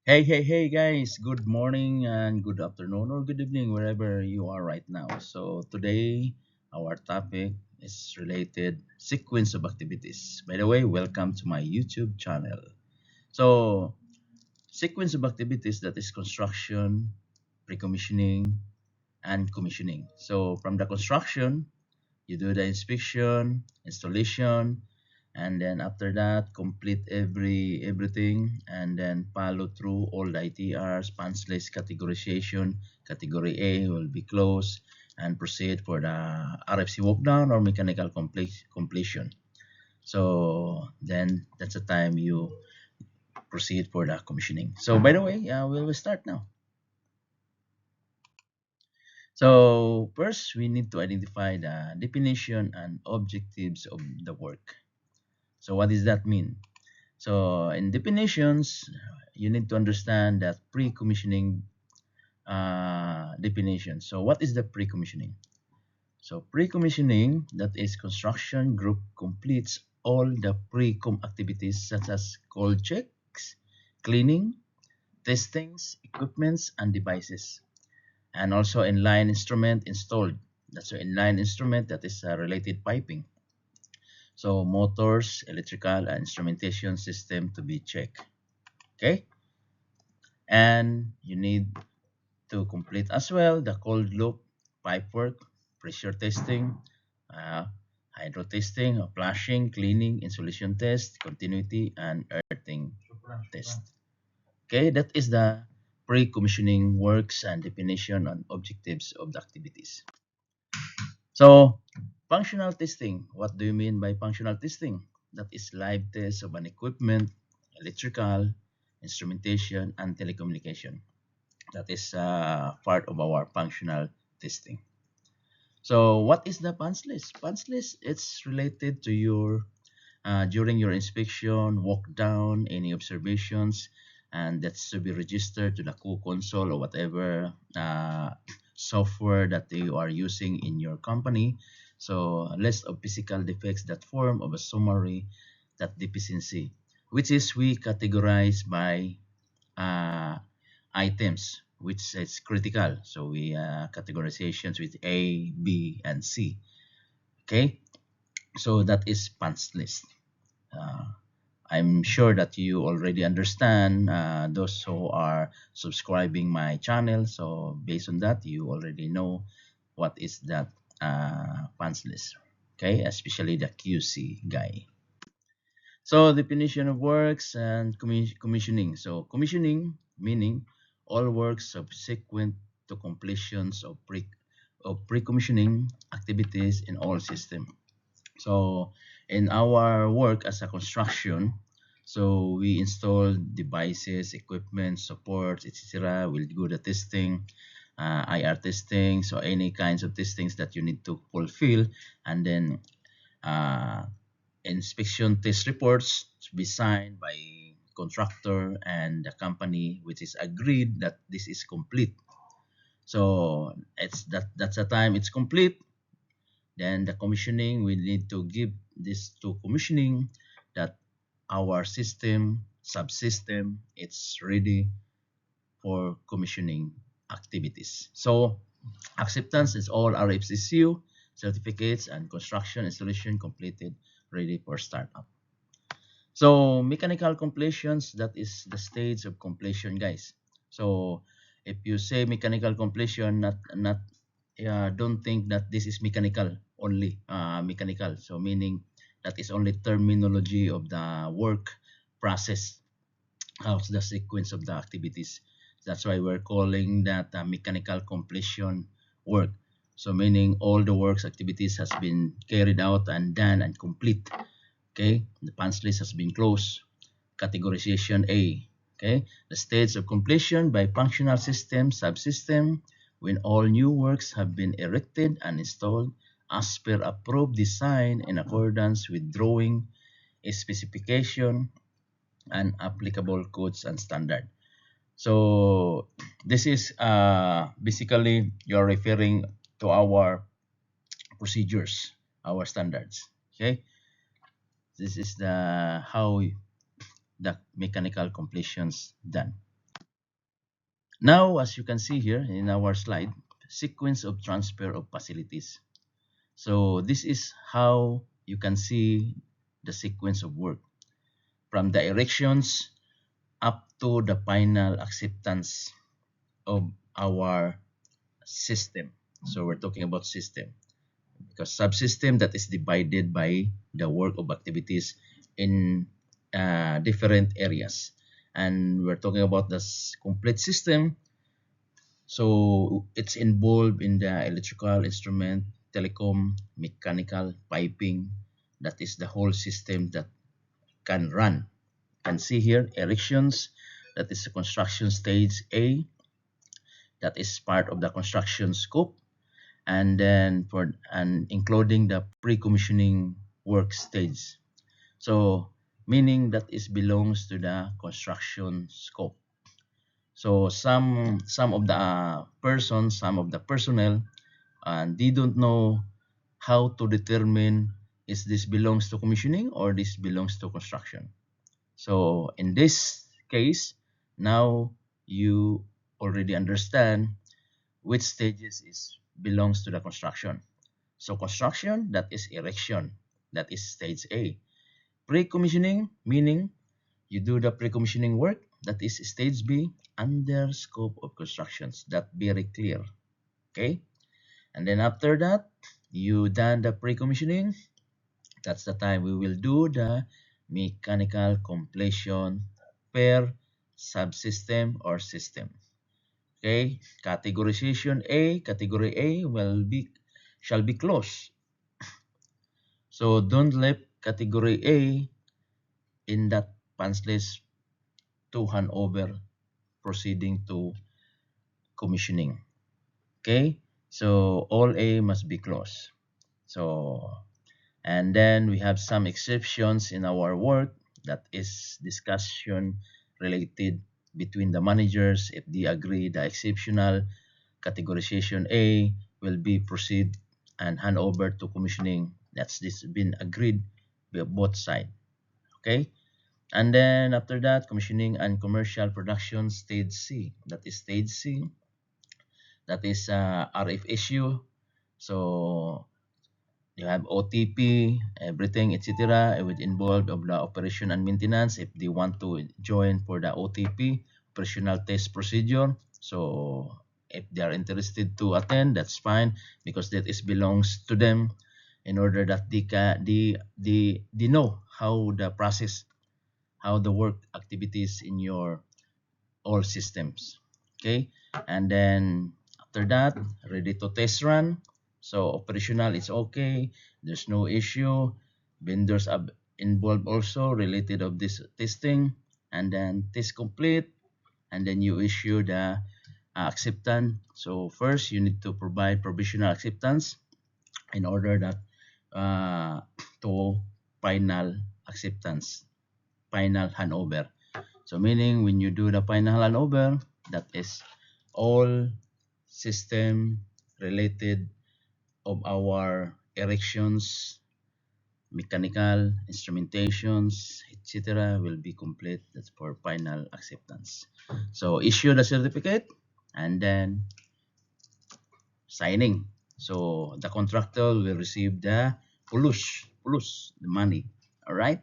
Hey guys, good morning and good afternoon or good evening wherever you are right now. So today our topic is related sequence of activities. By the way, welcome to my YouTube channel. So sequence of activities that is construction, pre-commissioning and commissioning. So from the construction, you do the inspection, installation, and then after that complete everything and then follow through all the ITRs, punch list categorization. Category A will be closed and proceed for the RFC walkdown or mechanical completion. So then that's the time you proceed for the commissioning. So by the way, we will start now. So first we need to identify the definition and objectives of the work. So what does that mean? So in definitions, you need to understand that pre-commissioning definition. So what is the pre-commissioning? So pre-commissioning, that is construction group completes all the pre-com activities such as cold checks, cleaning, testings, equipments, and devices, and also inline instrument installed. That's an inline instrument that is related piping. So motors, electrical, and instrumentation system to be checked. Okay, and you need to complete as well the cold loop pipe work, pressure testing, uh, hydro testing, flushing, cleaning, insulation test, continuity, and earthing test. Okay, that is the pre-commissioning works and definition and objectives of the activities. So, functional testing. What do you mean by functional testing? That is live test of an equipment, electrical, instrumentation, and telecommunication. That is part of our functional testing. So what is the punch list? Punch list, it's related to your during your inspection, walk down, any observations, and that's to be registered to the console or whatever software that you are using in your company. So a list of physical defects that form of a summary that deficiency, which is we categorize by uh, items which is critical. So we categorizations with A, B, and C. Okay, so that is punch list. Uh, I'm sure that you already understand those who are subscribing my channel. So based on that, you already know what is that punch list. Okay, especially the QC guy. So definition of works and commissioning. So commissioning meaning all works subsequent to completions of pre-commissioning activities in all system. So in our work as a construction, so we install devices, equipment, support, etc. We'll do the testing, IR testing, so any kinds of testings that you need to fulfill, and then uh, inspection test reports to be signed by contractor and the company, which is agreed that this is complete. So that's the time it's complete. Then the commissioning, we need to give this to commissioning that our system, subsystem, it's ready for commissioning activities. So acceptance is all RFCCU certificates and construction installation completed, ready for startup. So mechanical completions, that is the stage of completion, guys. So if you say mechanical completion, not don't think that this is mechanical only, mechanical. So meaning that is only terminology of the work process, how's the sequence of the activities. That's why we're calling that mechanical completion work. So meaning all the works activities has been carried out and done and complete. Okay, the punch list has been closed. Categorization A. Okay, the stage of completion by functional system subsystem when all new works have been erected and installed as per approved design in accordance with drawing, specification, and applicable codes and standard. So this is basically you're referring to our procedures, our standards. Okay, this is the how the mechanical completions done. Now, as you can see here in our slide, sequence of transfer of facilities. So this is how you can see the sequence of work from the erections up to the final acceptance of our system. So we're talking about system because subsystem that is divided by the work of activities in different areas. And we're talking about this complete system. So it's involved in the electrical instrument, telecom, mechanical, piping. That is the whole system that can run. You can see here erections. That is the construction stage A. That is part of the construction scope, and then including the pre-commissioning work stage. So meaning that is belongs to the construction scope. So some of the persons, some of the personnel, and they don't know how to determine is this belongs to commissioning or this belongs to construction. So in this case, now you already understand which stages is belongs to the construction. So construction, that is erection, that is stage A. Pre-commissioning, meaning you do the pre-commissioning work, that is stage B, under scope of constructions. That very clear, okay? And then after that, you done the pre-commissioning, that's the time we will do the mechanical completion per subsystem or system. Okay, categorization A, category A shall be closed. So don't let category A in that punch list to hand over proceeding to commissioning. Okay, so all A must be closed. So, and then we have some exceptions in our work, that is discussion related between the managers. If they agree, the exceptional categorization A will be proceed and hand over to commissioning. That's this been agreed by both sides. Okay, and then after that, commissioning and commercial production stage C. That is stage C. That is RF issue. So you have OTP, everything, etc. It would involve of the operation and maintenance if they want to join for the OTP, operational test procedure. So if they are interested to attend, that's fine because that is belongs to them in order that they know how the process, how the work activities in your all systems. Okay, and then after that, ready to test run. So operational is okay, there's no issue. Vendors are involved also related of this testing, and then test complete, and then you issue the acceptance. So first you need to provide provisional acceptance in order that to final acceptance, final handover. So meaning when you do the final handover, that is all system related of our erections, mechanical, instrumentations, etc. will be complete. That's for final acceptance. So issue the certificate and then signing. So the contractor will receive the the money. All right.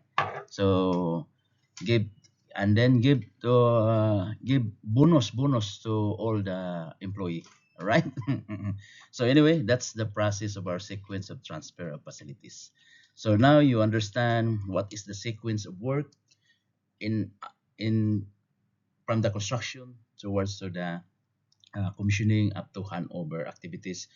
So give and then give bonus to all the employee. All right. So anyway, that's the process of our sequence of transfer of facilities. So now you understand what is the sequence of work in in from the construction towards to the commissioning up to handover activities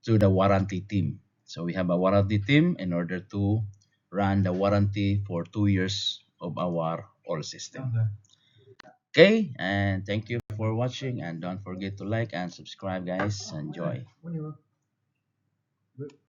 to the warranty team. So we have a warranty team in order to run the warranty for 2 years of our all system. Okay, and thank you for watching, and don't forget to like and subscribe, guys. Enjoy.